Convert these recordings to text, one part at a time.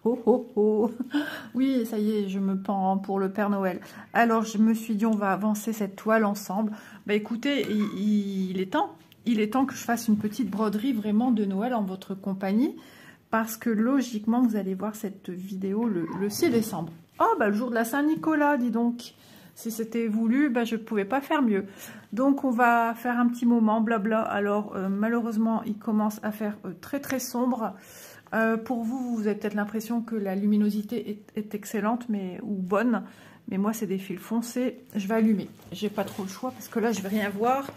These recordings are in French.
Oh, oh, oh. Oui, ça y est, je me pends pour le Père Noël. Alors, je me suis dit, on va avancer cette toile ensemble. Bah écoutez, il est temps. Il est temps que je fasse une petite broderie vraiment de Noël en votre compagnie. Parce que logiquement, vous allez voir cette vidéo le 6 décembre. Oh, bah le jour de la Saint-Nicolas, dis donc. Si c'était voulu, bah, je ne pouvais pas faire mieux. Donc, on va faire un petit moment, blabla. Alors, malheureusement, il commence à faire très, très sombre. Pour vous, vous avez peut-être l'impression que la luminosité est excellente ou bonne. Mais moi, c'est des fils foncés. Je vais allumer. J'ai pas trop le choix parce que là, je vais rien voir.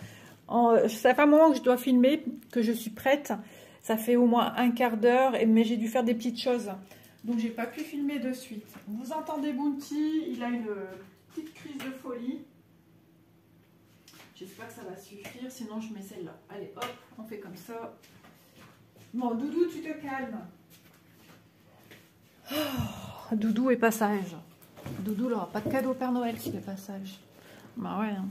Ça fait un moment que je dois filmer, que je suis prête. Ça fait au moins un quart d'heure, mais j'ai dû faire des petites choses. Donc, j'ai pas pu filmer de suite. Vous entendez Bounty, il a une petite crise de folie. J'espère que ça va suffire, sinon je mets celle-là. Allez, hop, on fait comme ça. Bon, Doudou, tu te calmes. Oh, Doudou est passage. Doudou n'aura pas de cadeau au Père Noël s'il est passage. Bah ouais. Hein.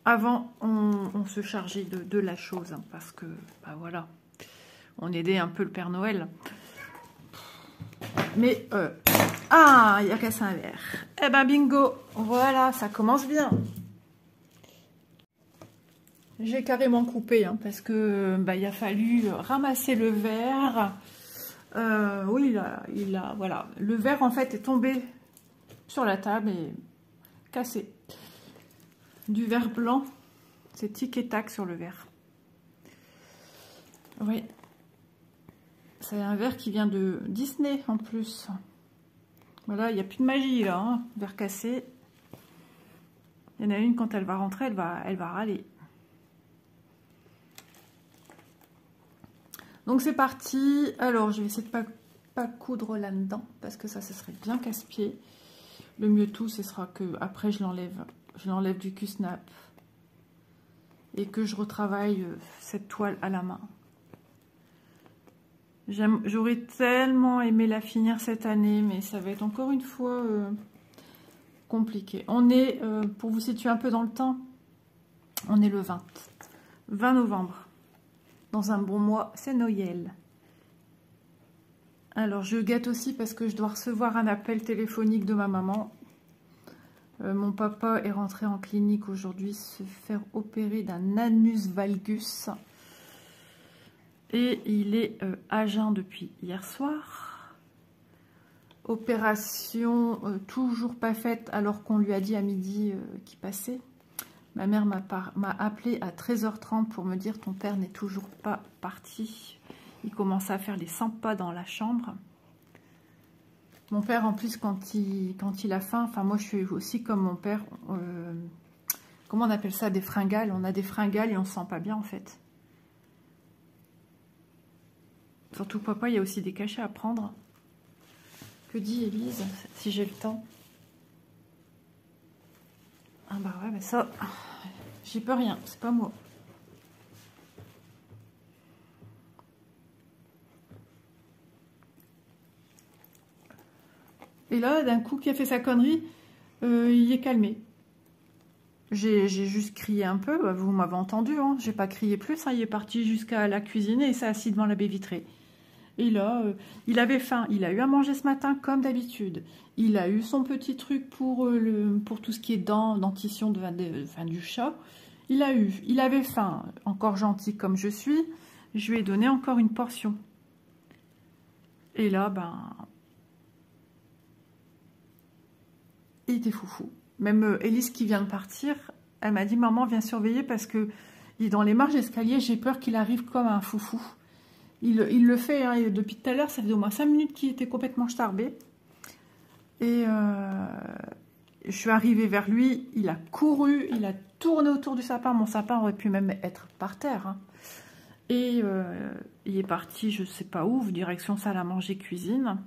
Avant, on se chargeait de la chose, hein, parce que, bah voilà, on aidait un peu le Père Noël. Mais, ah, il n'y a qu'à un verre. Eh ben, bingo, voilà, ça commence bien. J'ai carrément coupé, hein, parce que, bah, il a fallu ramasser le verre. Oui, voilà. Le verre, en fait, est tombé sur la table et cassé. Du verre blanc, c'est tic et tac sur le verre. Oui. C'est un verre qui vient de Disney, en plus. Voilà, il n'y a plus de magie, là. Hein. Verre cassé. Il y en a une, quand elle va rentrer, elle va râler. Donc, c'est parti. Alors, je vais essayer de pas coudre là-dedans, parce que ça serait bien casse-pied. Le mieux tout, ce sera que après je l'enlève du Q-snap et que je retravaille cette toile à la main. J'aurais tellement aimé la finir cette année, mais ça va être encore une fois compliqué. On est, pour vous situer un peu dans le temps, on est le 20 novembre. Dans un bon mois, c'est Noël. Alors, je gâte aussi parce que je dois recevoir un appel téléphonique de ma maman. Mon papa est rentré en clinique aujourd'hui se faire opérer d'un anus valgus. Et il est à jeun depuis hier soir. Opération toujours pas faite alors qu'on lui a dit à midi qu'il passait. Ma mère m'a appelé à 13h30 pour me dire ton père n'est toujours pas parti. Il commence à faire les 100 pas dans la chambre. Mon père, en plus, quand il a faim, enfin moi je suis aussi comme mon père, comment on appelle ça, des fringales. On a des fringales et on se sent pas bien en fait. Surtout papa, il y a aussi des cachets à prendre. Que dit Élise, si j'ai le temps? Ah bah ouais, mais ça, j'y peux rien, c'est pas moi. Et là, d'un coup, qui a fait sa connerie, il est calmé. J'ai juste crié un peu, bah, vous m'avez entendu, hein, j'ai pas crié plus, hein, il est parti jusqu'à la cuisine et il s'est assis devant la baie vitrée. Et là, il avait faim, il a eu à manger ce matin comme d'habitude. Il a eu son petit truc pour tout ce qui est dentition du chat. Il avait faim, encore gentil comme je suis, je lui ai donné encore une portion. Et là, ben... il était foufou. Même Élise qui vient de partir, elle m'a dit, maman, viens surveiller parce que dans les marches d'escalier, j'ai peur qu'il arrive comme un foufou. Il le fait, hein, et depuis tout à l'heure, ça fait au moins 5 minutes qu'il était complètement starbé. Et je suis arrivée vers lui, il a couru, il a tourné autour du sapin. Mon sapin aurait pu même être par terre. Hein. Et il est parti, je sais pas où, direction salle à manger, cuisine.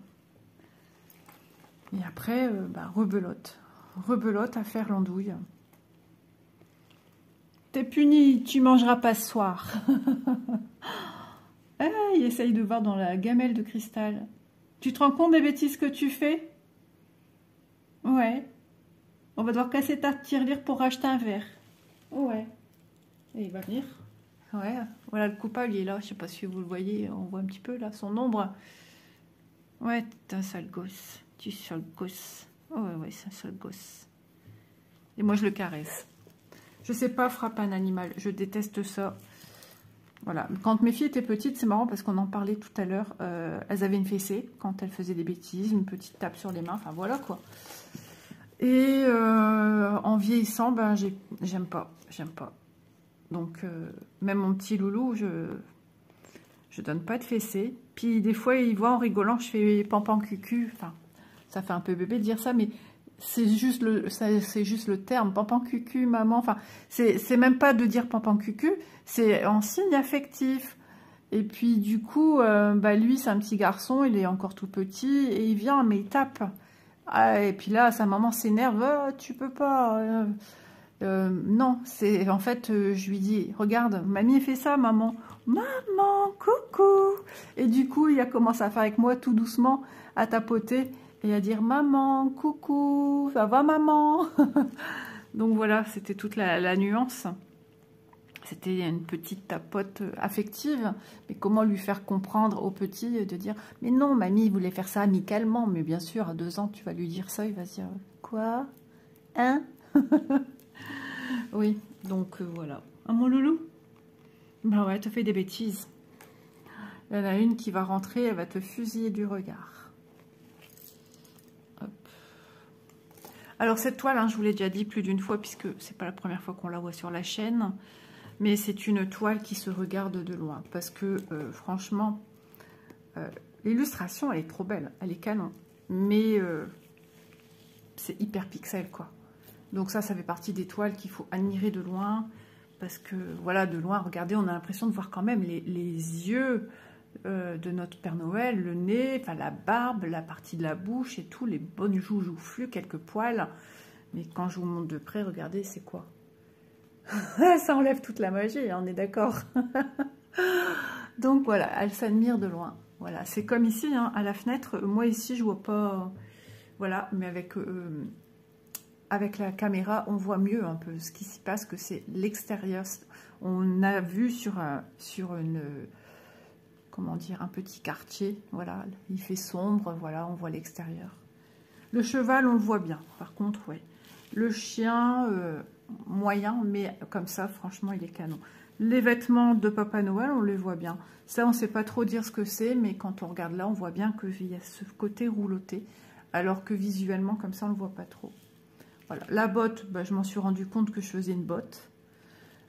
Et après, bah, rebelote. Rebelote à faire l'andouille. T'es puni, tu mangeras pas ce soir. Ah, il essaye de voir dans la gamelle de cristal. Tu te rends compte des bêtises que tu fais? Ouais. On va devoir casser ta tirelire pour racheter un verre. Ouais. Et il va venir. Ouais. Voilà, le coupable, il est là. Je sais pas si vous le voyez. On voit un petit peu là son ombre. Ouais, t'es un sale gosse. Tu es sale gosse. Oh ouais, c'est un sale gosse. Et moi, je le caresse. Je sais pas frapper un animal. Je déteste ça. Voilà. Quand mes filles étaient petites, c'est marrant parce qu'on en parlait tout à l'heure. Elles avaient une fessée quand elles faisaient des bêtises, une petite tape sur les mains. Enfin, voilà quoi. Et en vieillissant, ben, j'aime pas. J'aime pas. Donc, même mon petit loulou, je donne pas de fessée. Puis des fois, il voit en rigolant, je fais pampan cucu. Enfin, ça fait un peu bébé de dire ça, mais c'est juste le terme, pampan cucu, maman. Enfin, c'est même pas de dire pampan cucu, c'est en signe affectif. Et puis du coup, bah, lui, c'est un petit garçon, il est encore tout petit, et il vient, mais il tape. Ah, et puis là, sa maman s'énerve, ah, tu peux pas. Non, c'est en fait, je lui dis, regarde, mamie fait ça, maman. Maman, coucou. Et du coup, il a commencé à faire avec moi tout doucement, à tapoter et à dire maman, coucou, ça va maman. Donc voilà, c'était toute la nuance. C'était une petite tapote affective, mais comment lui faire comprendre au petit de dire mais non, mamie voulait faire ça amicalement, mais bien sûr, à 2 ans, tu vas lui dire ça, il va se dire quoi, hein. Oui, donc voilà. Ah, mon loulou. Bah ouais, tu fais des bêtises. Il y en a une qui va rentrer, elle va te fusiller du regard. Hop. Alors cette toile, hein, je vous l'ai déjà dit plus d'une fois, puisque c'est pas la première fois qu'on la voit sur la chaîne, mais c'est une toile qui se regarde de loin, parce que franchement, l'illustration, elle est trop belle, elle est canon, mais c'est hyper pixel, quoi. Donc ça fait partie des toiles qu'il faut admirer de loin, parce que, voilà, de loin, regardez, on a l'impression de voir quand même les yeux de notre Père Noël, le nez, enfin la barbe, la partie de la bouche et tout, les bonnes joues joufflues, quelques poils. Mais quand je vous montre de près, regardez, c'est quoi? Ça enlève toute la magie, on est d'accord. Donc voilà, elle s'admire de loin. Voilà, c'est comme ici, hein, à la fenêtre. Moi ici, je vois pas... Voilà, mais avec la caméra, on voit mieux un peu ce qui s'y passe, que c'est l'extérieur. On a vu sur une... Comment dire, un petit quartier. Voilà, il fait sombre, voilà, on voit l'extérieur. Le cheval, on le voit bien. Par contre, oui. Le chien, moyen, mais comme ça, franchement, il est canon. Les vêtements de Papa Noël, on les voit bien. Ça, on ne sait pas trop dire ce que c'est, mais quand on regarde là, on voit bien qu'il y a ce côté rouloté. Alors que visuellement, comme ça, on ne le voit pas trop. Voilà. La botte, bah, je m'en suis rendu compte que je faisais une botte.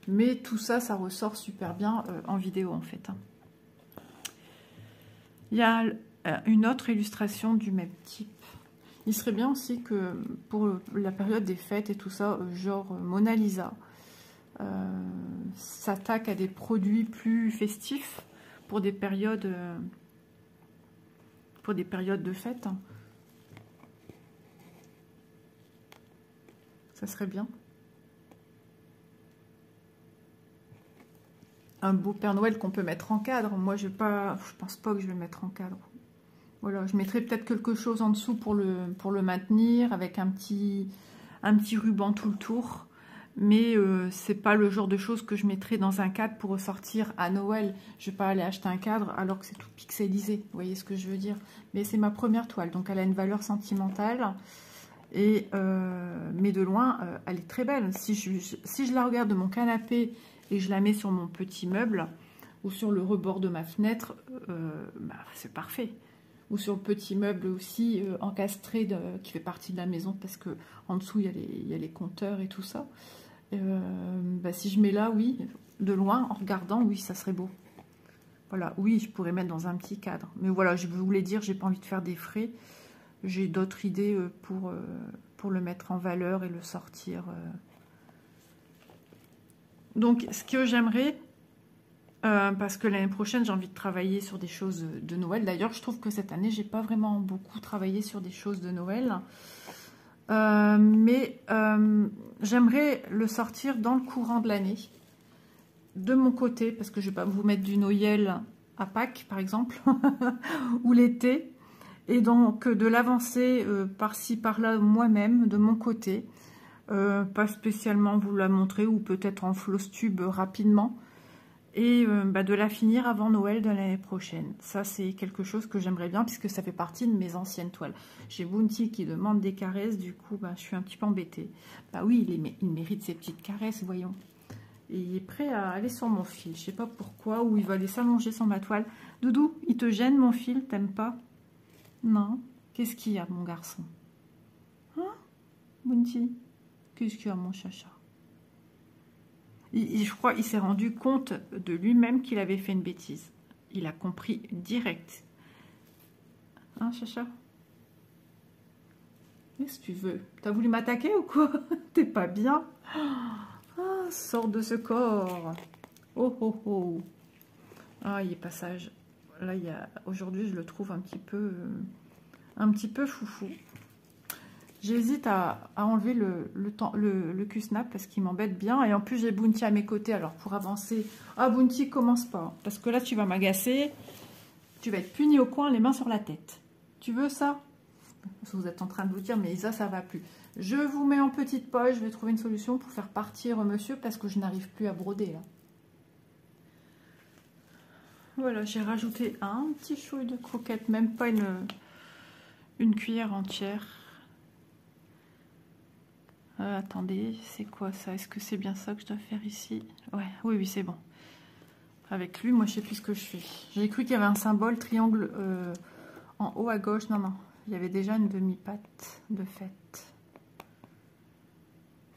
Mais tout ça, ça ressort super bien en vidéo, en fait. Hein. Il y a une autre illustration du même type. Il serait bien aussi que pour la période des fêtes et tout ça, genre Mona Lisa, s'attaque à des produits plus festifs pour des périodes de fêtes. Ça serait bien. Un beau Père Noël qu'on peut mettre en cadre. Moi, je pense pas que je vais le mettre en cadre. Voilà, je mettrai peut-être quelque chose en dessous pour le maintenir, avec un petit ruban tout le tour. Mais c'est pas le genre de choses que je mettrai dans un cadre pour ressortir à Noël. Je vais pas aller acheter un cadre alors que c'est tout pixelisé. Vous voyez ce que je veux dire? Mais c'est ma première toile, donc elle a une valeur sentimentale. Et, mais de loin, elle est très belle. Si je la regarde de mon canapé et je la mets sur mon petit meuble ou sur le rebord de ma fenêtre, bah, c'est parfait. Ou sur le petit meuble aussi encastré qui fait partie de la maison, parce que en dessous il y a les compteurs et tout ça. Bah, si je mets là, oui, de loin, en regardant, oui, ça serait beau. Voilà, oui, je pourrais mettre dans un petit cadre. Mais voilà, je voulais dire, j'ai pas envie de faire des frais. J'ai d'autres idées pour le mettre en valeur et le sortir. Donc, ce que j'aimerais... parce que l'année prochaine, j'ai envie de travailler sur des choses de Noël. D'ailleurs, je trouve que cette année, j'ai pas vraiment beaucoup travaillé sur des choses de Noël. Mais j'aimerais le sortir dans le courant de l'année. De mon côté, parce que je vais pas vous mettre du Noël à Pâques, par exemple, ou l'été. Et donc, de l'avancer par-ci, par-là, moi-même, de mon côté. Pas spécialement vous la montrer, ou peut-être en floss tube rapidement. et de la finir avant Noël de l'année prochaine. Ça, c'est quelque chose que j'aimerais bien, puisque ça fait partie de mes anciennes toiles. J'ai Bounty qui demande des caresses, du coup, je suis un petit peu embêtée. Bah oui, il mérite ses petites caresses, voyons. Et il est prêt à aller sur mon fil. Je sais pas pourquoi, ou il va aller s'allonger sur ma toile. Doudou, il te gêne mon fil, t'aimes pas? Non. Qu'est-ce qu'il y a, mon garçon? Hein, Bounty? Qu'est-ce qu'il y a, mon chacha? Je crois qu'il s'est rendu compte de lui-même qu'il avait fait une bêtise. Il a compris direct. Hein, chacha? Qu'est-ce que tu veux? T'as voulu m'attaquer ou quoi? T'es pas bien? Ah, sors de ce corps. Oh, oh, oh. Ah, il est passage. Là, aujourd'hui, je le trouve un petit peu foufou. J'hésite à enlever le Q-snap parce qu'il m'embête bien. Et en plus, j'ai Bounty à mes côtés. Alors, pour avancer... Ah, Bounty, commence pas. Parce que là, tu vas m'agacer. Tu vas être puni au coin, les mains sur la tête. Tu veux ça? Vous êtes en train de vous dire, mais Isa, ça va plus. Je vous mets en petite poche. Je vais trouver une solution pour faire partir monsieur parce que je n'arrive plus à broder, là. Voilà, j'ai rajouté un petit chouille de croquettes. Même pas une cuillère entière. Attendez, c'est quoi ça? Est-ce que c'est bien ça que je dois faire ici? Ouais, oui, oui, c'est bon. Avec lui, moi, je sais plus ce que je fais. J'ai cru qu'il y avait un symbole triangle en haut à gauche. Non, non, il y avait déjà une demi-patte de fait.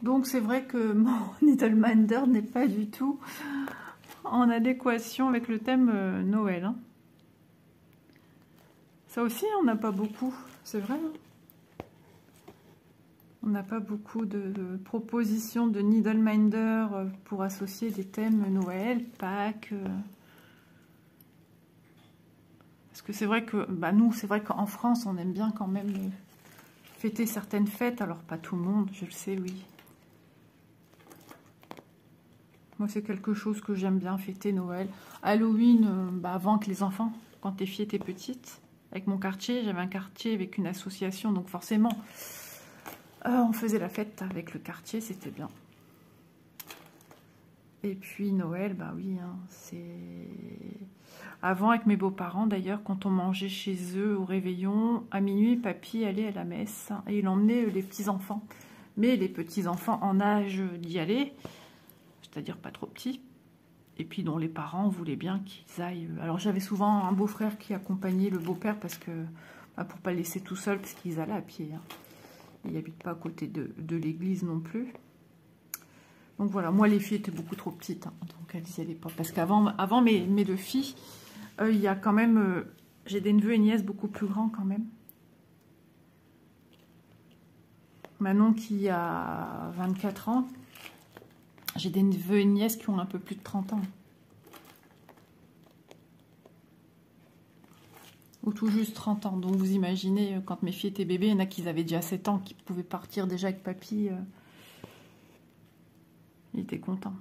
Donc, c'est vrai que mon Needleminder n'est pas du tout en adéquation avec le thème Noël. Hein. Ça aussi, on n'a pas beaucoup, c'est vrai. Hein. On n'a pas beaucoup de propositions de Needleminder pour associer des thèmes Noël, Pâques. Parce que c'est vrai que, nous, c'est vrai qu'en France, on aime bien quand même fêter certaines fêtes. Alors, pas tout le monde, je le sais, oui. Moi, c'est quelque chose que j'aime bien, fêter Noël. Halloween, avant que les enfants, quand les filles étaient petites, avec mon quartier, j'avais un quartier avec une association, donc forcément... on faisait la fête avec le quartier, c'était bien. Et puis Noël, oui, hein, c'est... Avant, avec mes beaux-parents, d'ailleurs, quand on mangeait chez eux au réveillon, à minuit, papy allait à la messe et il emmenait les petits-enfants. Mais les petits-enfants en âge d'y aller, c'est-à-dire pas trop petits, et puis dont les parents voulaient bien qu'ils aillent... Alors j'avais souvent un beau-frère qui accompagnait le beau-père parce que pour pas le laisser tout seul, parce qu'ils allaient à pied, hein. Il n'habite pas à côté de l'église non plus. Donc voilà, moi les filles étaient beaucoup trop petites, hein, donc elles n'y allaient pas. Parce qu'avant mes deux filles, il y a quand même... j'ai des neveux et nièces beaucoup plus grands quand même. Manon qui a 24 ans. J'ai des neveux et nièces qui ont un peu plus de 30 ans. Ou tout juste 30 ans. Donc vous imaginez, quand mes filles étaient bébés, il y en a qui avaient déjà 7 ans, qui pouvaient partir déjà avec papy. Il était content.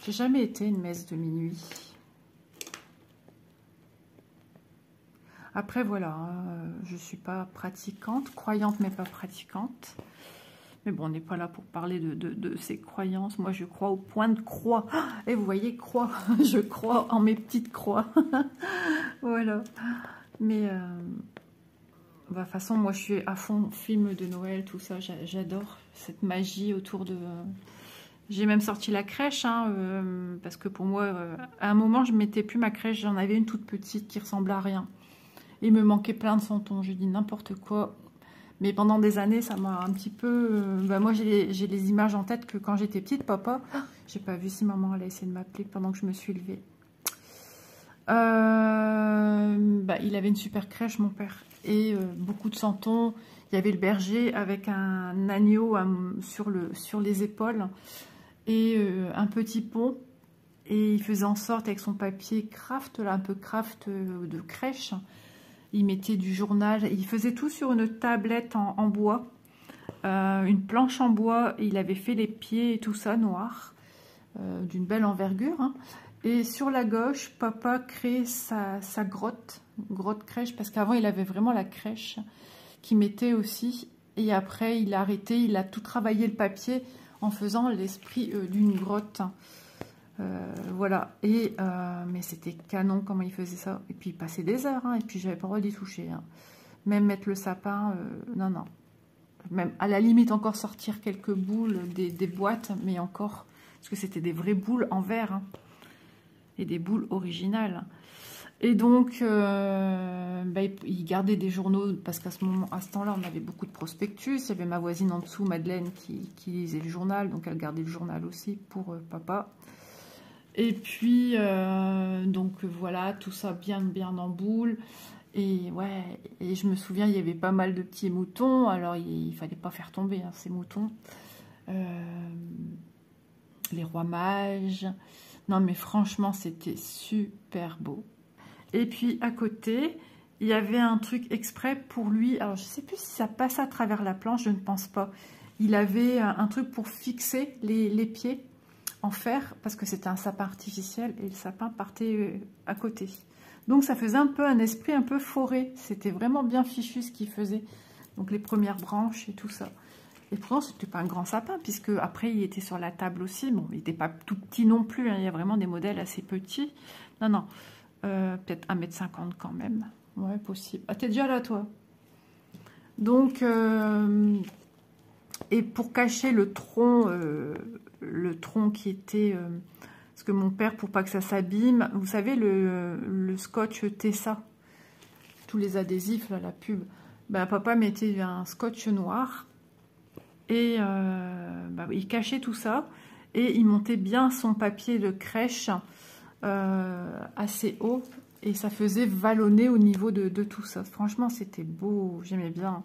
J'ai jamais été une messe de minuit. Après voilà, je suis pas pratiquante, croyante mais pas pratiquante. Mais bon, on n'est pas là pour parler de ces croyances. Moi, je crois au point de croix. Et vous voyez, croix. Je crois en mes petites croix. Voilà. Mais, de toute façon, moi, je suis à fond film de Noël, tout ça. J'adore cette magie autour de... J'ai même sorti la crèche, hein, parce que pour moi, à un moment, je ne mettais plus ma crèche. J'en avais une toute petite qui ressemblait à rien. Il me manquait plein de santons. Je dis n'importe quoi. Mais pendant des années, ça m'a un petit peu... moi, j'ai les images en tête que quand j'étais petite, papa... j'ai pas vu si maman allait essayer de m'appeler pendant que je me suis levée. Il avait une super crèche, mon père. Et beaucoup de santons. Il y avait le berger avec un agneau sur les épaules. Et un petit pont. Et il faisait en sorte, avec son papier craft, là, un peu craft de crèche... Il mettait du journal, il faisait tout sur une tablette en bois, une planche en bois, et il avait fait les pieds et tout ça noir, d'une belle envergure. Hein. Et sur la gauche, papa crée sa grotte crèche, parce qu'avant il avait vraiment la crèche qu'il mettait aussi. Et après il a arrêté, il a tout travaillé le papier en faisant l'esprit d'une grotte. Voilà, et mais c'était canon comment il faisait ça. Et puis il passait des heures, hein, et puis j'avais pas le droit d'y toucher. Hein. Même mettre le sapin, non, non. Même à la limite encore sortir quelques boules des boîtes, mais encore, parce que c'était des vraies boules en verre, hein, et des boules originales. Et donc, bah, il gardait des journaux, parce qu'à ce temps-là, on avait beaucoup de prospectus. Il y avait ma voisine en dessous, Madeleine, qui lisait le journal, donc elle gardait le journal aussi pour papa. Et puis, donc voilà, tout ça bien en boule. Et ouais, et je me souviens, il y avait pas mal de petits moutons, alors il fallait pas faire tomber hein, ces moutons. Les rois mages. Non mais franchement, c'était super beau. Et puis à côté, il y avait un truc exprès pour lui. Alors je sais plus si ça passe à travers la planche, je ne pense pas. Il avait un truc pour fixer les pieds en fer, parce que c'était un sapin artificiel et le sapin partait à côté. Donc ça faisait un peu un esprit un peu forêt. C'était vraiment bien fichu ce qu'il faisait. Donc les premières branches et tout ça. Et pourtant c'était pas un grand sapin, puisque après il était sur la table aussi. Bon, il n'était pas tout petit non plus, hein. Il y a vraiment des modèles assez petits. Non, non. Peut-être 1,50 m quand même. Ouais, possible. Ah, t'es déjà là, toi. Donc, et pour cacher le tronc qui était... parce que mon père, pour pas que ça s'abîme, vous savez, le scotch Tessa, tous les adhésifs, là, la pub, ben, papa mettait un scotch noir et ben, il cachait tout ça et il montait bien son papier de crèche assez haut et ça faisait vallonner au niveau de tout ça. Franchement, c'était beau, j'aimais bien.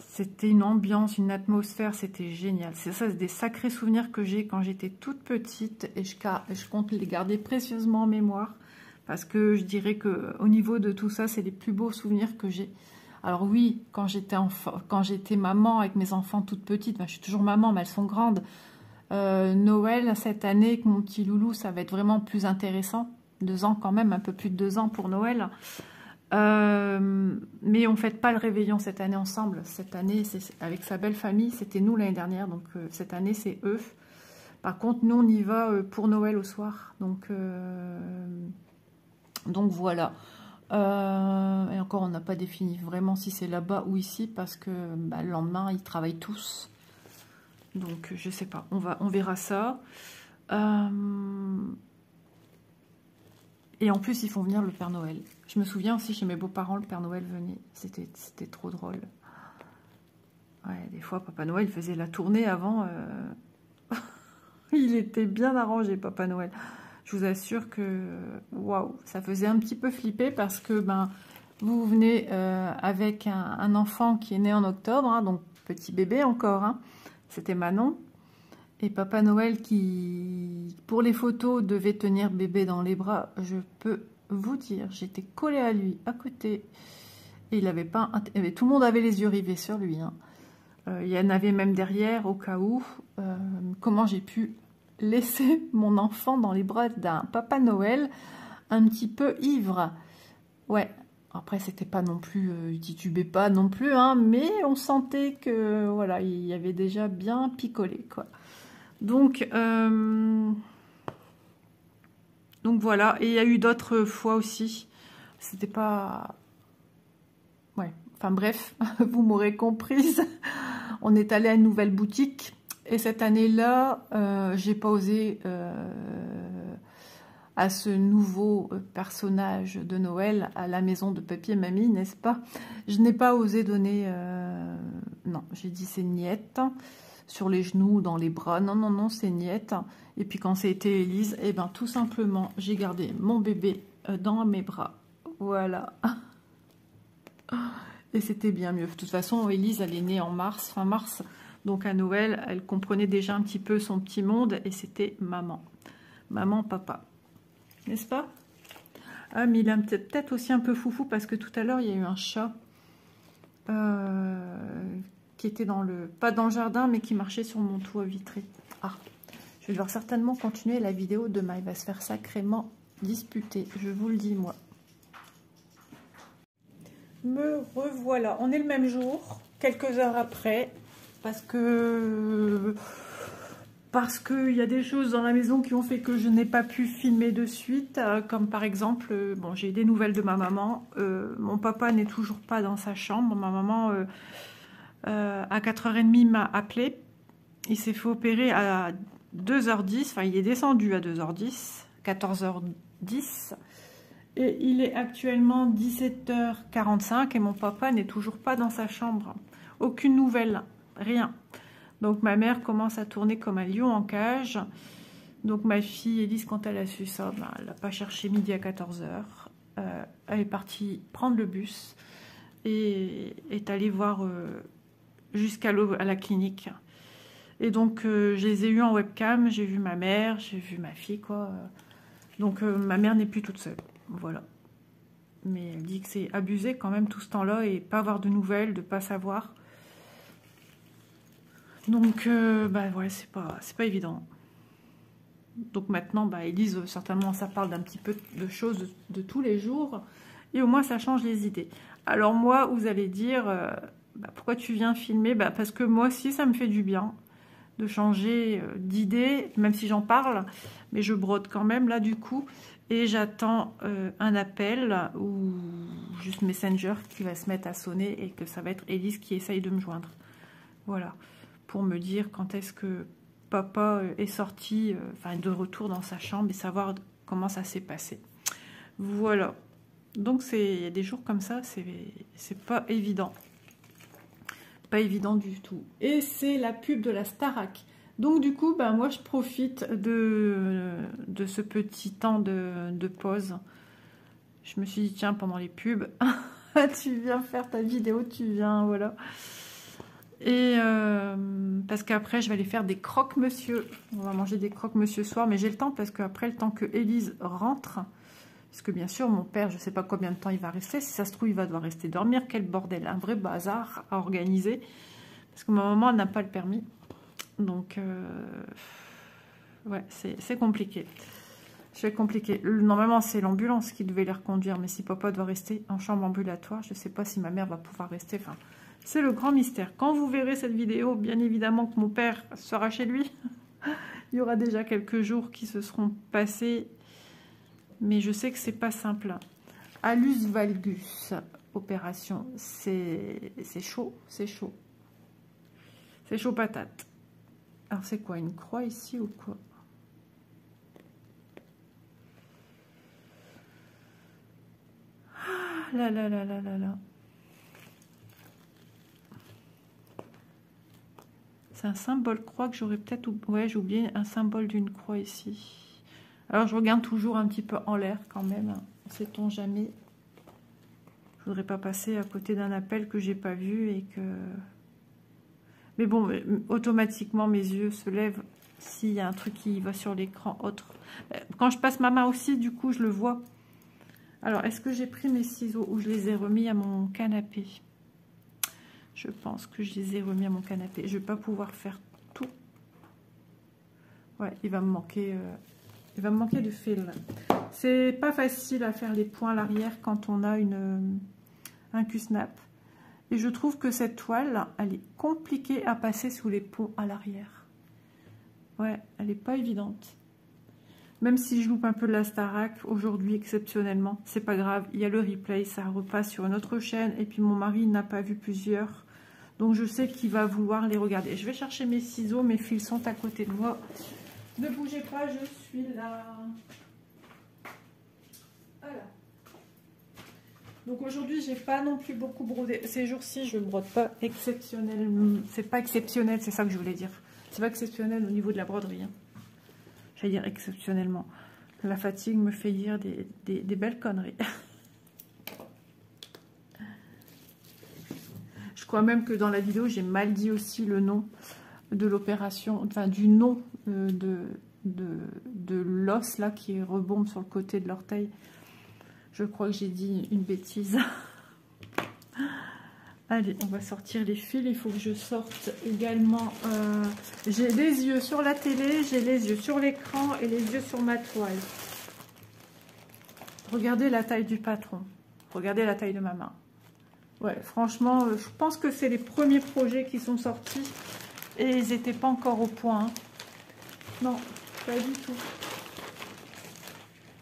C'était une ambiance, une atmosphère, c'était génial. C'est ça, c'est des sacrés souvenirs que j'ai quand j'étais toute petite et je compte les garder précieusement en mémoire parce que je dirais que au niveau de tout ça, c'est les plus beaux souvenirs que j'ai. Alors oui, quand j'étais maman avec mes enfants toutes petites, ben, je suis toujours maman, mais elles sont grandes. Noël, cette année, avec mon petit loulou, ça va être vraiment plus intéressant. 2 ans quand même, un peu plus de 2 ans pour Noël. Mais on ne fête pas le réveillon cette année ensemble. Cette année, c'est avec sa belle famille. C'était nous l'année dernière, donc cette année, c'est eux. Par contre, nous, on y va pour Noël au soir. Donc voilà. Et encore, on n'a pas défini vraiment si c'est là-bas ou ici, parce que bah, le lendemain, ils travaillent tous. Donc, je sais pas. On verra ça. Et en plus, ils font venir le Père Noël. Je me souviens aussi, chez mes beaux-parents, le Père Noël venait. C'était trop drôle. Ouais, des fois, Papa Noël faisait la tournée avant. Il était bien arrangé, Papa Noël. Je vous assure que, waouh, ça faisait un petit peu flipper parce que, ben, vous venez avec un enfant qui est né en octobre, hein, donc petit bébé encore, hein. C'était Manon. Et Papa Noël qui, pour les photos, devait tenir bébé dans les bras. Je peux vous dire, j'étais collée à lui, à côté. Et il avait pas... tout le monde avait les yeux rivés sur lui. Hein. Il y en avait même derrière, au cas où. Comment j'ai pu laisser mon enfant dans les bras d'un Papa Noël un petit peu ivre. Ouais. Après, c'était pas non plus... il titubait pas non plus, hein, mais on sentait que, voilà, il y avait déjà bien picolé, quoi. Donc voilà, et il y a eu d'autres fois aussi, c'était pas... Ouais, enfin bref, vous m'aurez comprise, on est allé à une nouvelle boutique, et cette année-là, j'ai pas osé à ce nouveau personnage de Noël à la maison de Papy et Mamie, n'est-ce pas? Je n'ai pas osé donner... non, j'ai dit c'est niette. Sur les genoux, dans les bras. Non, non, non, c'est niette. Et puis quand c'était Élise, eh ben tout simplement, j'ai gardé mon bébé dans mes bras. Voilà. Et c'était bien mieux. De toute façon, Élise, elle est née en mars, fin mars. Donc à Noël, elle comprenait déjà un petit peu son petit monde. Et c'était maman. Maman, papa. N'est-ce pas? Ah, mais il est peut-être aussi un peu foufou parce que tout à l'heure, il y a eu un chat. Qui était dans le... pas dans le jardin, mais qui marchait sur mon toit vitré. Ah, je vais devoir certainement continuer la vidéo demain. Il va se faire sacrément disputer, je vous le dis, moi. Me revoilà. On est le même jour, quelques heures après, parce que parce qu'il y a des choses dans la maison qui ont fait que je n'ai pas pu filmer de suite, comme par exemple, bon, j'ai des nouvelles de ma maman. Mon papa n'est toujours pas dans sa chambre. Ma maman, à 4h30, m'a appelé. Il s'est fait opérer à 2h10, enfin il est descendu à 2h10, 14h10. Et il est actuellement 17h45 et mon papa n'est toujours pas dans sa chambre. Aucune nouvelle, rien. Donc ma mère commence à tourner comme un lion en cage. Donc ma fille Élise, quand elle a su ça, ben, elle n'a pas cherché midi à 14h. Elle est partie prendre le bus et est allée voir jusqu'à la clinique. Et donc je les ai eus en webcam, j'ai vu ma mère, j'ai vu ma fille, quoi. Donc ma mère n'est plus toute seule, voilà. Mais elle dit que c'est abusé quand même tout ce temps-là et pas avoir de nouvelles, de pas savoir. Donc, bah ouais, c'est pas évident. Donc maintenant, bah, Élise, certainement, ça parle d'un petit peu de choses de tous les jours. Et au moins, ça change les idées. Alors moi, vous allez dire, bah, pourquoi tu viens filmer? Bah, parce que moi aussi, ça me fait du bien de changer d'idée, même si j'en parle. Mais je brode quand même, là, du coup. Et j'attends un appel ou juste Messenger qui va se mettre à sonner et que ça va être Élise qui essaye de me joindre. Voilà. Pour me dire quand est-ce que papa est sorti, enfin de retour dans sa chambre et savoir comment ça s'est passé. Voilà. Donc il y a des jours comme ça, c'est pas évident. Pas évident du tout. Et c'est la pub de la Starac. Donc du coup, bah, moi je profite de ce petit temps de pause. Je me suis dit, tiens, pendant les pubs, tu viens faire ta vidéo, tu viens, voilà. Et parce qu'après je vais aller faire des croque-monsieur. On va manger des croque-monsieur ce soir, mais j'ai le temps parce qu'après le temps que Élise rentre, parce que bien sûr mon père, je ne sais pas combien de temps il va rester, si ça se trouve il va devoir rester dormir, quel bordel, un vrai bazar à organiser, parce que ma maman n'a pas le permis, donc ouais, c'est compliqué. C'est compliqué. Normalement c'est l'ambulance qui devait les reconduire, mais si papa doit rester en chambre ambulatoire, je ne sais pas si ma mère va pouvoir rester, enfin... C'est le grand mystère. Quand vous verrez cette vidéo, bien évidemment que mon père sera chez lui. Il y aura déjà quelques jours qui se seront passés. Mais je sais que c'est pas simple. Alus valgus, opération. C'est chaud, c'est chaud. C'est chaud patate. Alors c'est quoi, une croix ici ou quoi? Ah là là là là là là. C'est un symbole croix que j'aurais peut-être... Ouais, j'ai oublié un symbole d'une croix ici. Alors, je regarde toujours un petit peu en l'air quand même. Sait-on jamais. Je voudrais pas passer à côté d'un appel que j'ai pas vu et que... Mais bon, automatiquement, mes yeux se lèvent s'il y a un truc qui va sur l'écran autre. Quand je passe ma main aussi, du coup, je le vois. Alors, est-ce que j'ai pris mes ciseaux ou je les ai remis à mon canapé ? Je pense que je les ai remis à mon canapé. Je ne vais pas pouvoir faire tout. Ouais, il va me manquer de fil. C'est pas facile à faire les points à l'arrière quand on a un Q-snap. Et je trouve que cette toile, elle est compliquée à passer sous les ponts à l'arrière. Ouais, elle n'est pas évidente. Même si je loupe un peu de la Starac aujourd'hui exceptionnellement, c'est pas grave. Il y a le replay, ça repasse sur une autre chaîne. Et puis mon mari n'a pas vu plusieurs. Donc je sais qu'il va vouloir les regarder. Je vais chercher mes ciseaux, mes fils sont à côté de moi. Ne bougez pas, je suis là. Voilà. Donc aujourd'hui, j'ai pas non plus beaucoup brodé. Ces jours-ci, je ne brode pas exceptionnellement. C'est pas exceptionnel, c'est ça que je voulais dire. C'est pas exceptionnel au niveau de la broderie. Hein. J'allais dire exceptionnellement. La fatigue me fait dire des belles conneries. Je crois même que dans la vidéo, j'ai mal dit aussi le nom de l'opération, enfin du nom de l'os là qui rebombe sur le côté de l'orteil. Je crois que j'ai dit une bêtise. Allez, on va sortir les fils. Il faut que je sorte également. J'ai les yeux sur la télé, j'ai les yeux sur l'écran et les yeux sur ma toile. Regardez la taille du patron. Regardez la taille de ma main. Ouais, franchement, je pense que c'est les premiers projets qui sont sortis et ils n'étaient pas encore au point. Hein. Non, pas du tout.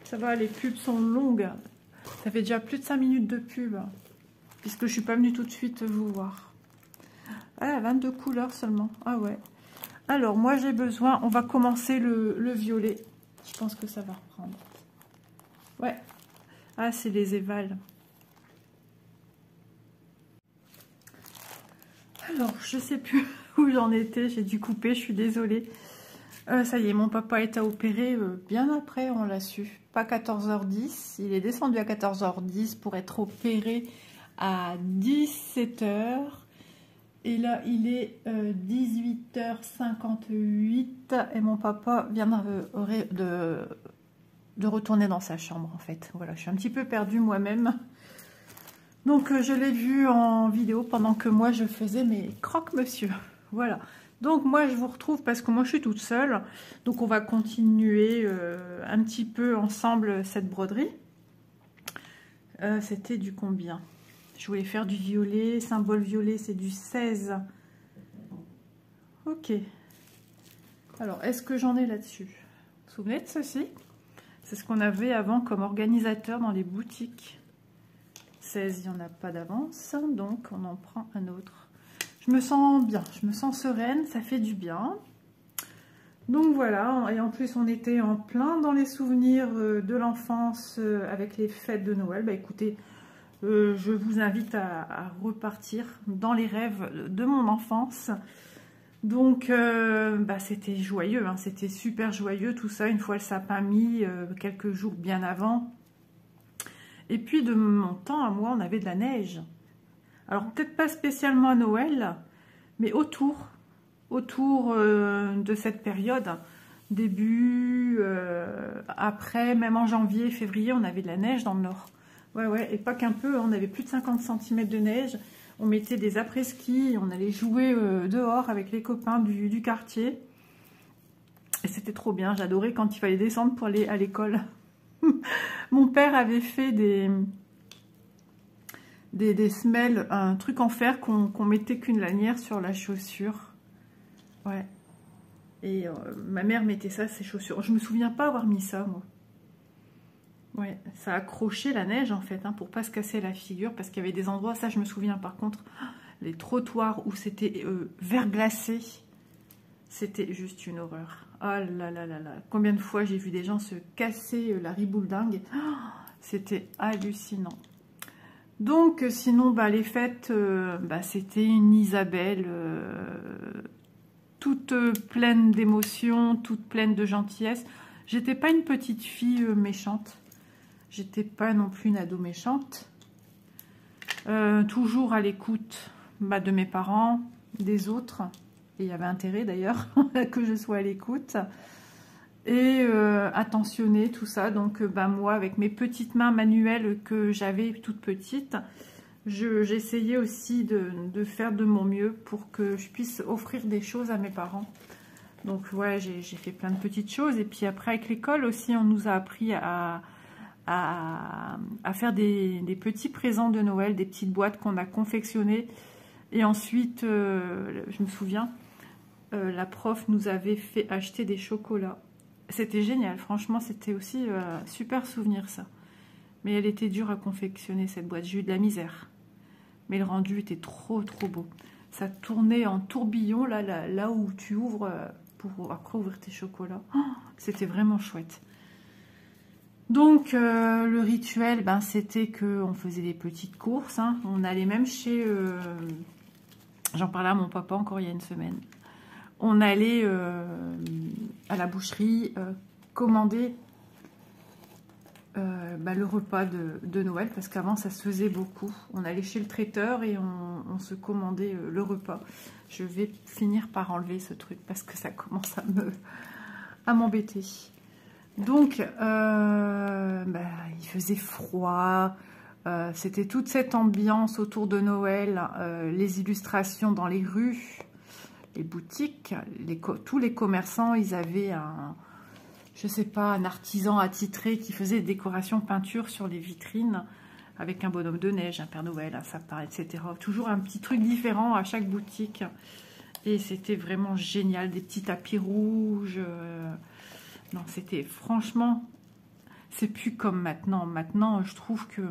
Ça va, les pubs sont longues. Ça fait déjà plus de 5 minutes de pub. Puisque je suis pas venue tout de suite vous voir. Ah, 22 couleurs seulement. Ah ouais. Alors, moi j'ai besoin... On va commencer le violet. Je pense que ça va reprendre. Ouais. Ah, c'est les évals. Alors, je sais plus où j'en étais. J'ai dû couper, je suis désolée. Ça y est, mon papa est opéré bien après, on l'a su. Pas 14h10. Il est descendu à 14h10 pour être opéré à 17h. Et là, il est 18h58. Et mon papa vient de retourner dans sa chambre, en fait. Voilà, je suis un petit peu perdue moi-même. Donc, je l'ai vu en vidéo pendant que moi, je faisais mes croque-monsieur. Voilà. Donc, moi, je vous retrouve parce que moi, je suis toute seule. Donc, on va continuer un petit peu ensemble cette broderie. C'était du combien? Je voulais faire du violet. Symbole violet, c'est du 16. Ok. Alors, est-ce que j'en ai là-dessus? Vous vous souvenez de ceci? C'est ce qu'on avait avant comme organisateur dans les boutiques. 16, il n'y en a pas d'avance, donc on en prend un autre. Je me sens bien, je me sens sereine, ça fait du bien. Donc voilà, et en plus on était en plein dans les souvenirs de l'enfance avec les fêtes de Noël. Bah écoutez, je vous invite à repartir dans les rêves de mon enfance. Donc bah, c'était joyeux, hein, c'était super joyeux tout ça, une fois le sapin mis, quelques jours bien avant. Et puis de mon temps à moi, on avait de la neige. Alors peut-être pas spécialement à Noël, mais autour de cette période, début, après, même en janvier, février, on avait de la neige dans le nord. Ouais, et pas qu'un peu, on avait plus de 50 cm de neige. On mettait des après-ski, on allait jouer dehors avec les copains du quartier. Et c'était trop bien, j'adorais quand il fallait descendre pour aller à l'école. Mon père avait fait des semelles, un truc en fer qu'on mettait qu'une lanière sur la chaussure. Ouais. Et ma mère mettait ça, ses chaussures. Je me souviens pas avoir mis ça, moi. Ouais, ça accrochait la neige, en fait, hein, pour pas se casser la figure, parce qu'il y avait des endroits, ça je me souviens, par contre, les trottoirs où c'était verglacé, c'était juste une horreur. Oh là là là là, combien de fois j'ai vu des gens se casser la ribouledingue. Oh, c'était hallucinant. Donc, sinon, bah, les fêtes, bah, c'était une Isabelle toute pleine d'émotions, toute pleine de gentillesse. J'étais pas une petite fille méchante. J'étais pas non plus une ado méchante. Toujours à l'écoute bah, de mes parents, des autres. Et il y avait intérêt d'ailleurs que je sois à l'écoute. Et attentionnée, tout ça. Donc bah, moi, avec mes petites mains manuelles que j'avais toute petite, j'essayais aussi de faire de mon mieux pour que je puisse offrir des choses à mes parents. Donc ouais, j'ai fait plein de petites choses. Et puis après, avec l'école aussi, on nous a appris à faire des petits présents de Noël, des petites boîtes qu'on a confectionnées. Et ensuite, je me souviens, la prof nous avait fait acheter des chocolats. C'était génial, franchement, c'était aussi super souvenir ça. Mais elle était dure à confectionner cette boîte, j'ai eu de la misère. Mais le rendu était trop beau. Ça tournait en tourbillon, là où tu ouvres pour après ouvrir tes chocolats. Oh, c'était vraiment chouette. Donc, le rituel, ben, c'était qu'on faisait des petites courses. Hein. On allait même chez... J'en parlais à mon papa encore il y a une semaine. On allait à la boucherie commander bah, le repas de Noël, parce qu'avant, ça se faisait beaucoup. On allait chez le traiteur et on se commandait le repas. Je vais finir par enlever ce truc, parce que ça commence à m'embêter. Donc, bah, il faisait froid, c'était toute cette ambiance autour de Noël, les illustrations dans les rues, les boutiques, tous les commerçants, ils avaient je sais pas, un artisan attitré qui faisait des décorations peinture sur les vitrines, avec un bonhomme de neige, un Père Noël, un sapin, etc. Toujours un petit truc différent à chaque boutique. Et c'était vraiment génial, des petits tapis rouges. Non, c'était franchement, c'est plus comme maintenant. Maintenant, je trouve que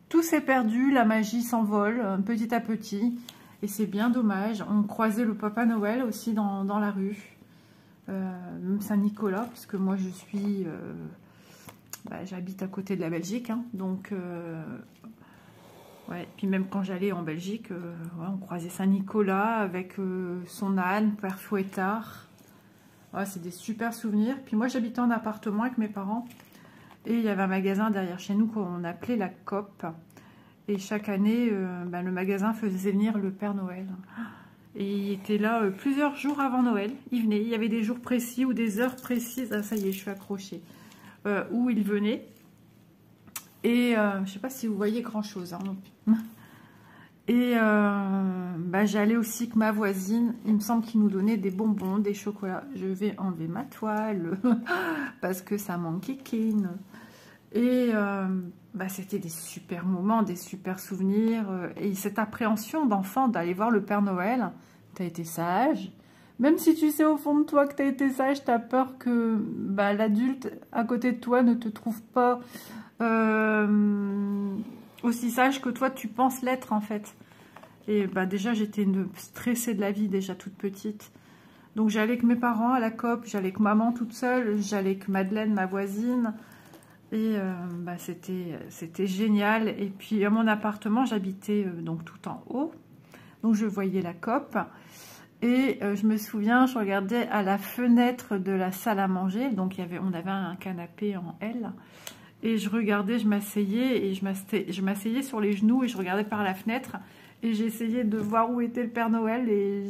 tout s'est perdu, la magie s'envole petit à petit. Et c'est bien dommage. On croisait le Papa Noël aussi dans la rue. Même Saint-Nicolas, puisque moi je suis... j'habite à côté de la Belgique. Hein, donc, ouais. Puis même quand j'allais en Belgique, ouais, on croisait Saint-Nicolas avec son âne, Père Fouettard. Ouais, c'est des super souvenirs. Puis moi j'habitais en appartement avec mes parents. Et il y avait un magasin derrière chez nous qu'on appelait la Coop. Et chaque année, le magasin faisait venir le Père Noël. Et il était là plusieurs jours avant Noël. Il venait. Il y avait des jours précis ou des heures précises. Ah, ça y est, je suis accrochée. Où il venait. Et je ne sais pas si vous voyez grand-chose. Hein. Et j'allais aussi avec ma voisine. Il me semble qu'il nous donnait des bonbons, des chocolats. Je vais enlever ma toile parce que ça m'enquiquine. Et c'était des super moments, des super souvenirs. Et cette appréhension d'enfant d'aller voir le Père Noël, tu as été sage. Même si tu sais au fond de toi que tu as été sage, tu as peur que l'adulte à côté de toi ne te trouve pas aussi sage que toi tu penses l'être en fait. Et déjà j'étais une stressée de la vie déjà toute petite. Donc j'allais avec mes parents à la Coop, j'allais avec maman toute seule, j'allais avec Madeleine, ma voisine. Et c'était génial. Et puis à mon appartement, j'habitais donc tout en haut. Donc je voyais la Coop. Et je me souviens, je regardais à la fenêtre de la salle à manger. Donc on avait un canapé en L. Et je regardais, je m'asseyais. Et je m'asseyais sur les genoux et je regardais par la fenêtre. Et j'essayais de voir où était le Père Noël. Et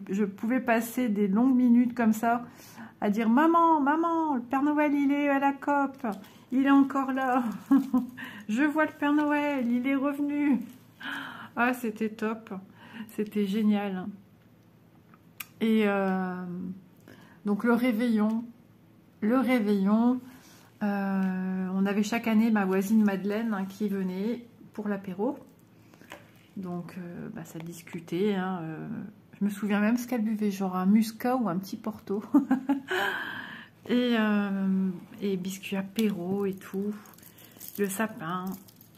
je pouvais passer des longues minutes comme ça à dire « Maman, maman, le Père Noël, il est à la Coop. Il est encore là. Je vois le Père Noël, il est revenu. » Ah, c'était top. C'était génial. Et donc le réveillon, on avait chaque année ma voisine Madeleine qui venait pour l'apéro. Donc ça discutait. Hein, je me souviens même ce qu'elle buvait, genre un muscat ou un petit porto. Et biscuits apéro et tout. Le sapin.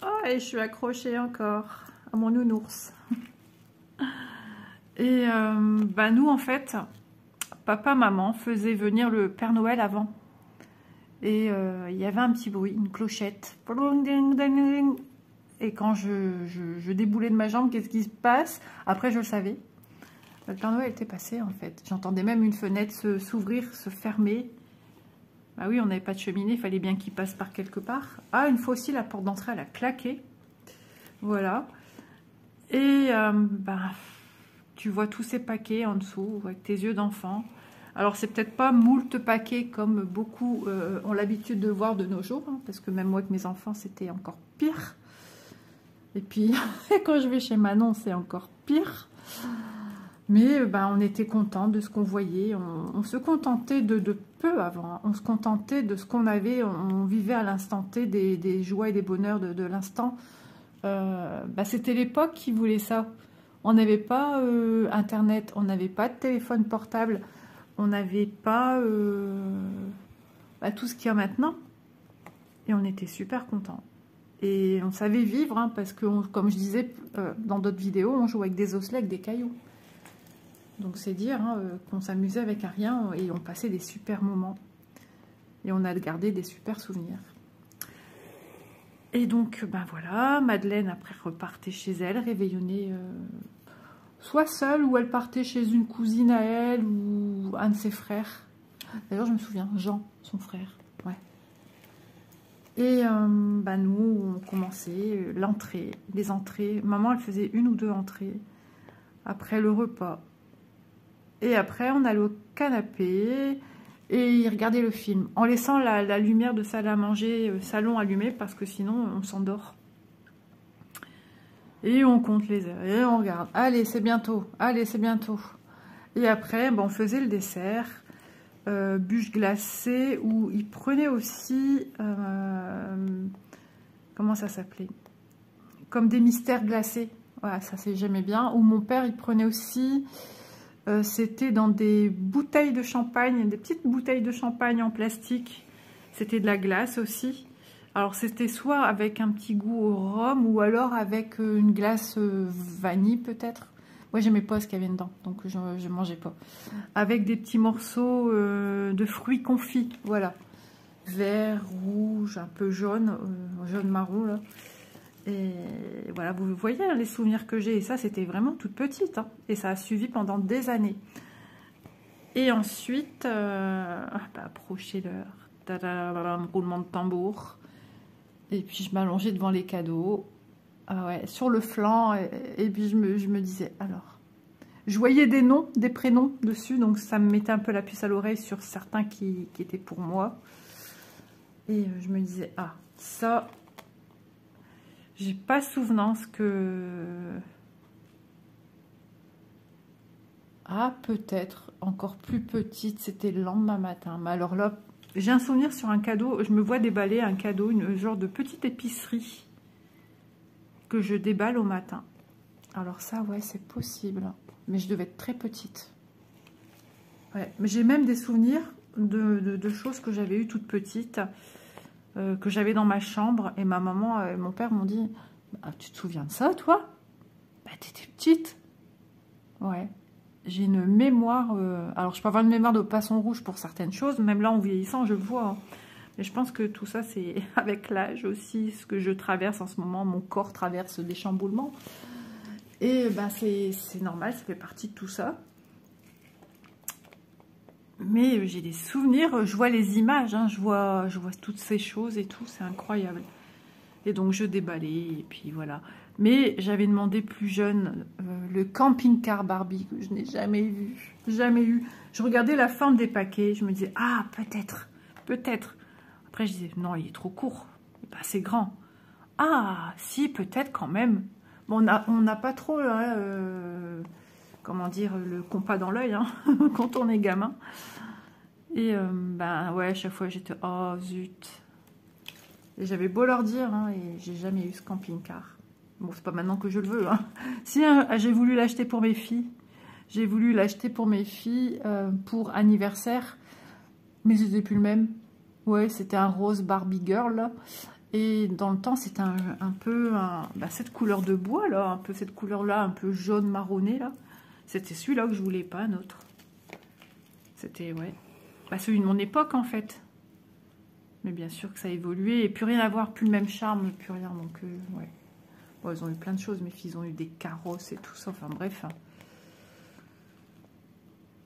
Oh, et je suis accrochée encore à mon nounours. Et nous, en fait, papa, maman faisaient venir le Père Noël avant. Et il y avait un petit bruit, une clochette. Et quand je déboulais de ma jambe, qu'est-ce qui se passe? Après, je le savais. Le Père Noël était passé, en fait. J'entendais même une fenêtre s'ouvrir, se fermer. Bah oui, on n'avait pas de cheminée, il fallait bien qu'il passe par quelque part. Ah, une fois aussi, la porte d'entrée, elle a claqué. Voilà. Et tu vois tous ces paquets en dessous, avec tes yeux d'enfant. Alors, c'est peut-être pas moult paquets comme beaucoup ont l'habitude de voir de nos jours, hein, parce que même moi, avec mes enfants, c'était encore pire. Et puis, quand je vais chez Manon, c'est encore pire. Mais on était content de ce qu'on voyait. On se contentait de peu avant. On se contentait de ce qu'on avait. On vivait à l'instant T des joies et des bonheurs de l'instant. C'était l'époque qui voulait ça. On n'avait pas Internet. On n'avait pas de téléphone portable. On n'avait pas tout ce qu'il y a maintenant. Et on était super contents. Et on savait vivre, hein, parce que, comme je disais dans d'autres vidéos, on jouait avec des osselets, avec des cailloux. Donc c'est dire hein, qu'on s'amusait avec un rien et on passait des super moments. Et on a gardé des super souvenirs. Et donc, voilà, Madeleine après repartait chez elle, réveillonnée, soit seule ou elle partait chez une cousine à elle ou un de ses frères. D'ailleurs, je me souviens, Jean, son frère. Ouais. Et nous, on commençait les entrées. Maman, elle faisait 1 ou 2 entrées. Après le repas. Et après, on allait au canapé et il regardait le film. En laissant la lumière de salle à manger, salon allumée, parce que sinon, on s'endort. Et on compte les heures. Et on regarde. Allez, c'est bientôt. Allez, c'est bientôt. Et après, on faisait le dessert. Bûche glacée, où il prenait aussi... comment ça s'appelait? Comme des mystères glacés. Voilà, ça c'est j'aimais bien. Où mon père, il prenait aussi... C'était dans des bouteilles de champagne, des petites bouteilles de champagne en plastique. C'était de la glace aussi. Alors c'était soit avec un petit goût au rhum ou alors avec une glace vanille peut-être. Moi j'aimais pas ce qu'il y avait dedans, donc je mangeais pas. Avec des petits morceaux de fruits confits, voilà. Vert, rouge, un peu jaune, jaune marron là. Et voilà, vous voyez hein, les souvenirs que j'ai. Et ça, c'était vraiment toute petite. Hein. Et ça a suivi pendant des années. Et ensuite, approchez l'heure. Roulement de tambour. Et puis, je m'allongeais devant les cadeaux. Ah ouais, sur le flanc. Et puis, je me disais, alors... Je voyais des noms, des prénoms dessus. Donc, ça me mettait un peu la puce à l'oreille sur certains qui étaient pour moi. Et je me disais, ah, ça... J'ai pas souvenance que... Ah, peut-être, encore plus petite, c'était le lendemain matin. Mais alors là, j'ai un souvenir sur un cadeau, je me vois déballer un cadeau, une genre de petite épicerie que je déballe au matin. Alors ça, ouais, c'est possible. Mais je devais être très petite. Ouais, mais j'ai même des souvenirs de choses que j'avais eues toute petite. Que j'avais dans ma chambre et ma maman et mon père m'ont dit bah, tu te souviens de ça toi? Bah t'étais petite. Ouais, j'ai une mémoire alors je peux avoir une mémoire de poisson rouge pour certaines choses, même là en vieillissant je le vois hein. Mais je pense que tout ça c'est avec l'âge aussi, ce que je traverse en ce moment, mon corps traverse des chamboulements et bah c'est normal, ça fait partie de tout ça. Mais j'ai des souvenirs, je vois les images, hein, je vois toutes ces choses et tout, c'est incroyable. Et donc je déballais, et puis voilà. Mais j'avais demandé plus jeune le camping-car Barbie, que je n'ai jamais vu, jamais eu. Je regardais la forme des paquets, je me disais, ah peut-être, peut-être. Après je disais, non, il est trop court, il est pas assez grand. Ah, si, peut-être quand même. Bon, on n'a pas trop, là, comment dire, le compas dans l'œil, hein, quand on est gamin. Et ben ouais, à chaque fois j'étais oh zut. Et j'avais beau leur dire, hein, et j'ai jamais eu ce camping-car. Bon, c'est pas maintenant que je le veux. Hein. Si hein, j'ai voulu l'acheter pour mes filles, j'ai voulu l'acheter pour mes filles pour anniversaire, mais c'était plus le même. Ouais, c'était un rose Barbie Girl. Là. Et dans le temps, c'était un peu cette couleur de bois, là, un peu cette couleur-là, un peu jaune marronné, là. C'était celui-là que je voulais pas, un autre. C'était, ouais, celui de mon époque, en fait. Mais bien sûr que ça a évolué, et plus rien à voir, plus le même charme, plus rien, donc, ouais. Bon, ils ont eu plein de choses, mes filles, ils ont eu des carrosses et tout ça, enfin, bref.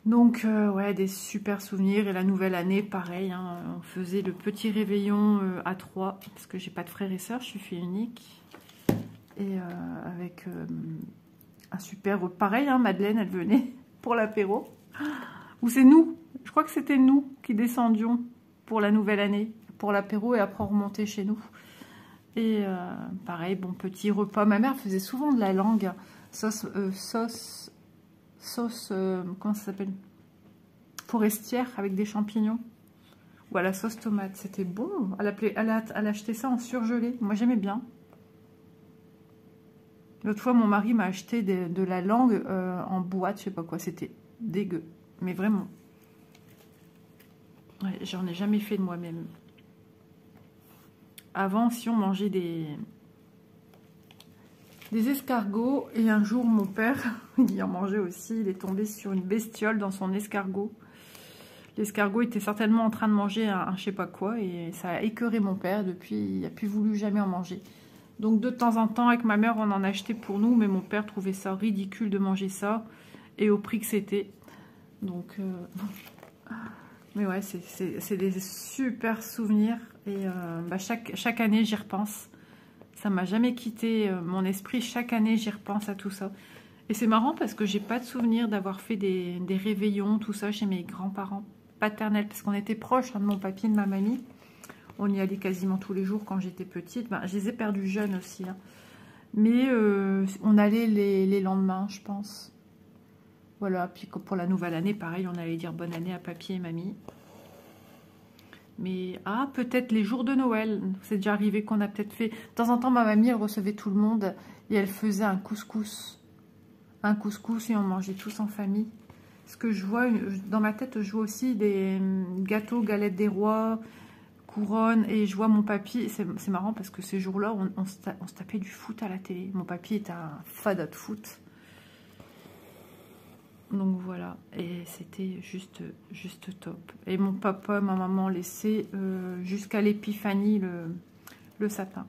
Donc, ouais, des super souvenirs. Et la nouvelle année, pareil, hein, on faisait le petit réveillon à 3, parce que j'ai pas de frères et sœurs, je suis fille unique. Et avec un super... Pareil, hein, Madeleine, elle venait pour l'apéro. Ou c'est nous, je crois que c'était nous qui descendions pour la nouvelle année, pour l'apéro, et après on remontait chez nous. Et pareil, bon, petit repas. Ma mère faisait souvent de la langue, sauce... comment ça s'appelle, forestière avec des champignons, ou à la sauce tomate, c'était bon. Elle achetait ça en surgelé, moi j'aimais bien. L'autre fois mon mari m'a acheté de la langue en boîte, je sais pas quoi, c'était dégueu, mais vraiment. Ouais, j'en ai jamais fait de moi-même. Avant, si on mangeait des escargots, et un jour mon père, il en mangeait aussi, il est tombé sur une bestiole dans son escargot. L'escargot était certainement en train de manger un je sais pas quoi, et ça a écœuré mon père, depuis il n'a plus voulu jamais en manger. Donc de temps en temps avec ma mère on en achetait pour nous, mais mon père trouvait ça ridicule de manger ça, et au prix que c'était. Donc mais ouais, c'est des super souvenirs, et chaque année j'y repense. Ça m'a jamais quitté mon esprit, chaque année j'y repense à tout ça. Et c'est marrant parce que j'ai pas de souvenir d'avoir fait des réveillons, tout ça, chez mes grands-parents paternels, parce qu'on était proches, hein, de mon papy et de ma mamie. On y allait quasiment tous les jours quand j'étais petite. Ben, je les ai perdus jeunes aussi. Hein. Mais on allait les lendemains, je pense. Voilà, puis pour la nouvelle année, pareil, on allait dire bonne année à papy et mamie. Mais, peut-être les jours de Noël, c'est déjà arrivé qu'on a peut-être fait... De temps en temps, ma mamie, elle recevait tout le monde et elle faisait un couscous. Un couscous, et on mangeait tous en famille. ce que je vois, dans ma tête, je vois aussi des gâteaux, galettes des rois, couronne, et je vois mon papy. C'est marrant parce que ces jours-là, on se tapait du foot à la télé. Mon papy était un fada de foot. Donc voilà, et c'était juste top. Et mon papa, ma maman laissé jusqu'à l'épiphanie le sapin.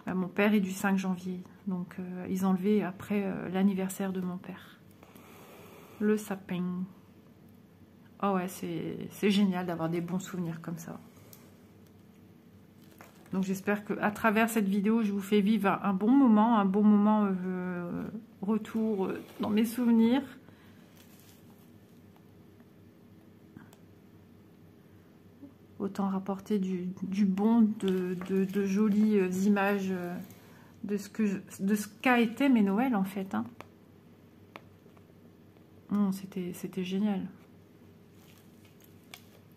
Mon père est du 5 janvier, donc ils enlevaient après l'anniversaire de mon père. Le sapin. Oh ouais, c'est génial d'avoir des bons souvenirs comme ça. Donc j'espère qu'à travers cette vidéo, je vous fais vivre un bon moment retour dans mes souvenirs. Autant rapporter du bon, de jolies images de ce qu'a été mes Noëls en fait. Hein. C'était génial.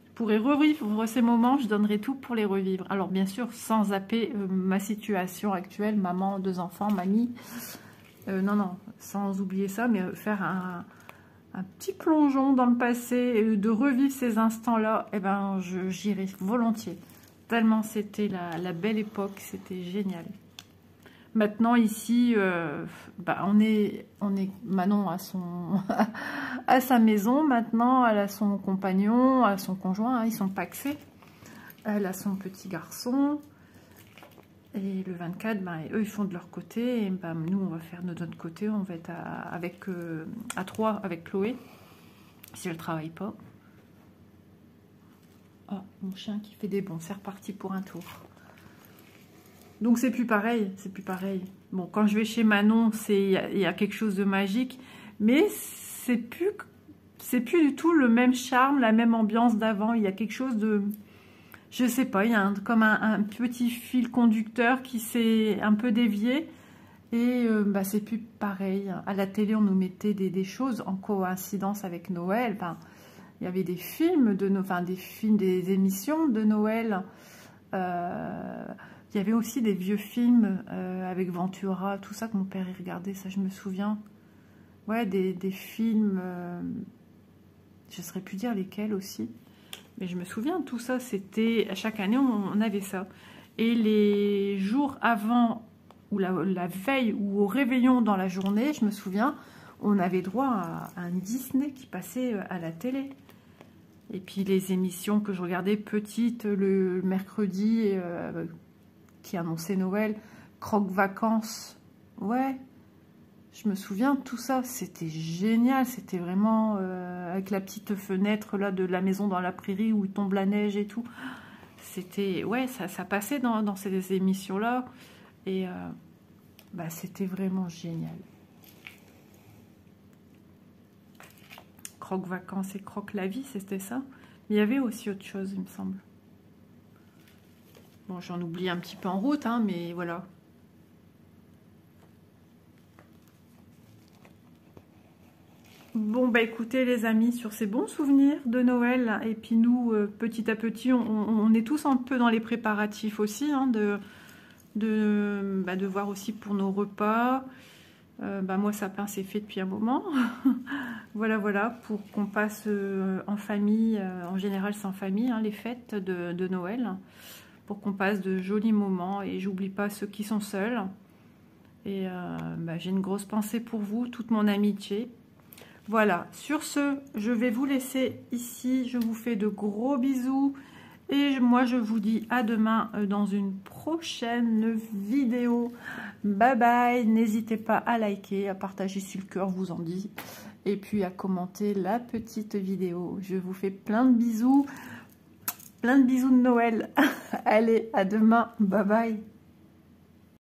Je pourrais revivre ces moments, je donnerais tout pour les revivre. Alors bien sûr, sans zapper ma situation actuelle, maman, 2 enfants, mamie. Non, sans oublier ça, mais faire un petit plongeon dans le passé, et de revivre ces instants-là, eh ben, j'irai volontiers. Tellement c'était la belle époque, c'était génial. Maintenant ici, on est Manon à sa maison. Maintenant, elle a son compagnon, à son conjoint. Hein, ils sont pacsés. Elle a son petit garçon. Et le 24, eux, ils font de leur côté. Et nous, on va faire de notre côté. On va être à 3 avec Chloé, si elle ne travaille pas. Oh, mon chien qui fait des bonds. C'est reparti pour un tour. Donc c'est plus pareil, Bon, quand je vais chez Manon, il y a quelque chose de magique, mais c'est plus du tout le même charme, la même ambiance d'avant. Il y a quelque chose de, je sais pas, il y a comme un petit fil conducteur qui s'est un peu dévié, et c'est plus pareil. À la télé, on nous mettait des choses en coïncidence avec Noël. Enfin, il y avait des films des émissions de Noël. Il y avait aussi des vieux films avec Ventura, tout ça que mon père y regardait, ça je me souviens. Ouais, des films, je ne saurais plus dire lesquels aussi. Mais je me souviens, tout ça, c'était, à chaque année, on avait ça. Et les jours avant, ou la veille, ou au réveillon dans la journée, je me souviens, on avait droit à un Disney qui passait à la télé. Et puis les émissions que je regardais petites le mercredi, qui annonçait Noël, Croque Vacances, ouais, je me souviens, tout ça, c'était génial, c'était vraiment avec la petite fenêtre là de la maison dans la prairie où il tombe la neige et tout, c'était, ouais, ça passait dans ces émissions-là, et c'était vraiment génial. Croque Vacances et Croque la vie, c'était ça, mais il y avait aussi autre chose, il me semble. Bon, j'en oublie un petit peu en route, hein, mais voilà. Bon, écoutez les amis, sur ces bons souvenirs de Noël, et puis nous, petit à petit, on est tous un peu dans les préparatifs aussi, hein, de voir aussi pour nos repas. Moi, sapin, c'est fait depuis un moment. Voilà, pour qu'on passe en famille. En général, c'est en famille, hein, les fêtes de Noël. Pour qu'on passe de jolis moments, et j'oublie pas ceux qui sont seuls. Et j'ai une grosse pensée pour vous, toute mon amitié. Voilà, sur ce, je vais vous laisser ici. Je vous fais de gros bisous. Et moi, je vous dis à demain dans une prochaine vidéo. Bye bye. N'hésitez pas à liker, à partager si le cœur vous en dit. Et puis à commenter la petite vidéo. Je vous fais plein de bisous. Plein de bisous de Noël. Allez, à demain. Bye bye.